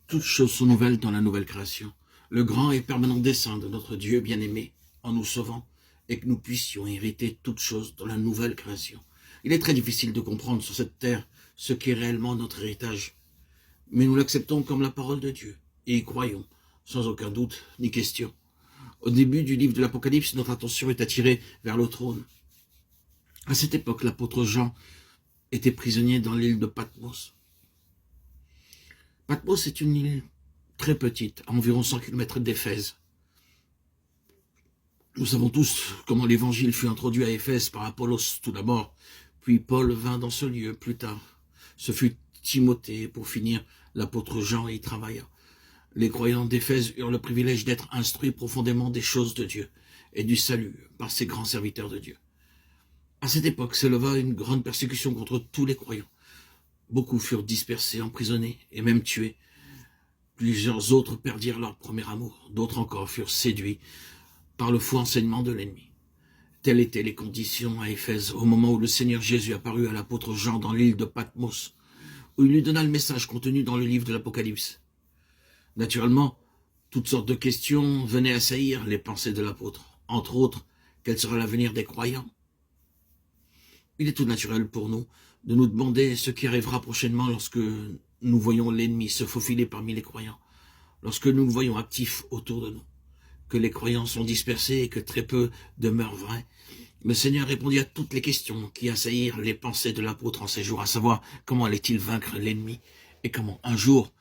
Toutes choses sont nouvelles dans la nouvelle création. Le grand et permanent dessein de notre Dieu bien-aimé en nous sauvant est que nous puissions hériter toutes choses dans la nouvelle création. Il est très difficile de comprendre sur cette terre ce qu'est réellement notre héritage, mais nous l'acceptons comme la parole de Dieu et y croyons, sans aucun doute ni question. Au début du livre de l'Apocalypse, notre attention est attirée vers le trône. À cette époque, l'apôtre Jean était prisonnier dans l'île de Patmos. Patmos est une île très petite, à environ 100 km d'Éphèse. Nous savons tous comment l'évangile fut introduit à Éphèse par Apollos tout d'abord, puis Paul vint dans ce lieu plus tard. Ce fut Timothée, pour finir, l'apôtre Jean y travailla. Les croyants d'Éphèse eurent le privilège d'être instruits profondément des choses de Dieu et du salut par ces grands serviteurs de Dieu. À cette époque s'éleva une grande persécution contre tous les croyants. Beaucoup furent dispersés, emprisonnés et même tués. Plusieurs autres perdirent leur premier amour. D'autres encore furent séduits par le faux enseignement de l'ennemi. Telles étaient les conditions à Éphèse au moment où le Seigneur Jésus apparut à l'apôtre Jean dans l'île de Patmos, où il lui donna le message contenu dans le livre de l'Apocalypse. Naturellement, toutes sortes de questions venaient assaillir les pensées de l'apôtre. Entre autres, quel sera l'avenir des croyants? Il est tout naturel pour nous de nous demander ce qui arrivera prochainement lorsque nous voyons l'ennemi se faufiler parmi les croyants, lorsque nous le voyons actif autour de nous, que les croyants sont dispersés et que très peu demeurent vrais. Le Seigneur répondit à toutes les questions qui assaillirent les pensées de l'apôtre en ces jours, à savoir comment allait-il vaincre l'ennemi et comment un jour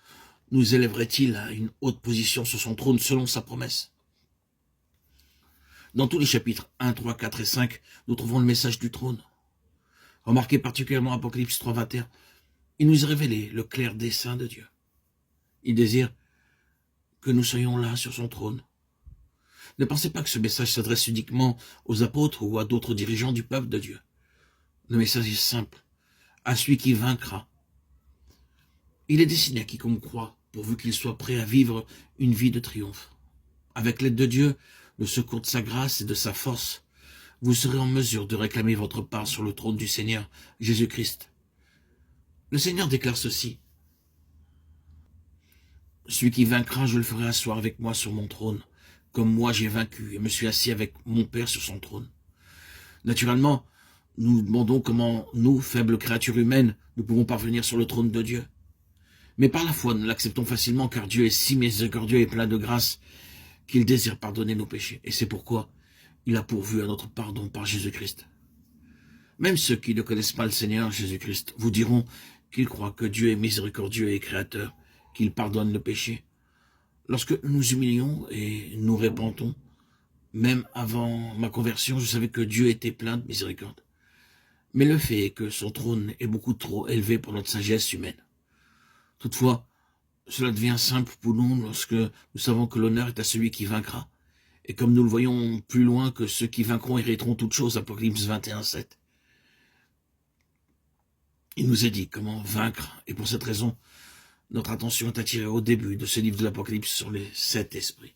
nous élèverait-il à une haute position sur son trône selon sa promesse. Dans tous les chapitres 1, 3, 4 et 5, nous trouvons le message du trône. Remarquez particulièrement Apocalypse 3, 21. Il nous a révélé le clair dessein de Dieu. Il désire que nous soyons là sur son trône. Ne pensez pas que ce message s'adresse uniquement aux apôtres ou à d'autres dirigeants du peuple de Dieu. Le message est simple. À celui qui vaincra. Il est destiné à quiconque croit, pourvu qu'il soit prêt à vivre une vie de triomphe. Avec l'aide de Dieu, le secours de sa grâce et de sa force, vous serez en mesure de réclamer votre part sur le trône du Seigneur Jésus-Christ. Le Seigneur déclare ceci. Celui qui vaincra, je le ferai asseoir avec moi sur mon trône, comme moi j'ai vaincu et me suis assis avec mon Père sur son trône. Naturellement, nous nous demandons comment nous, faibles créatures humaines, nous pouvons parvenir sur le trône de Dieu. Mais par la foi, nous l'acceptons facilement car Dieu est si miséricordieux et plein de grâce qu'il désire pardonner nos péchés. Et c'est pourquoi il a pourvu à notre pardon par Jésus-Christ. Même ceux qui ne connaissent pas le Seigneur Jésus-Christ vous diront qu'ils croient que Dieu est miséricordieux et créateur, qu'il pardonne le péché. Lorsque nous nous humilions et nous répentons, même avant ma conversion, je savais que Dieu était plein de miséricorde. Mais le fait est que son trône est beaucoup trop élevé pour notre sagesse humaine. Toutefois, cela devient simple pour nous lorsque nous savons que l'honneur est à celui qui vaincra. Et comme nous le voyons plus loin que ceux qui vaincront hériteront toutes choses, Apocalypse 21, 7. Il nous est dit comment vaincre, et pour cette raison, notre attention est attirée au début de ce livre de l'Apocalypse sur les 7 esprits.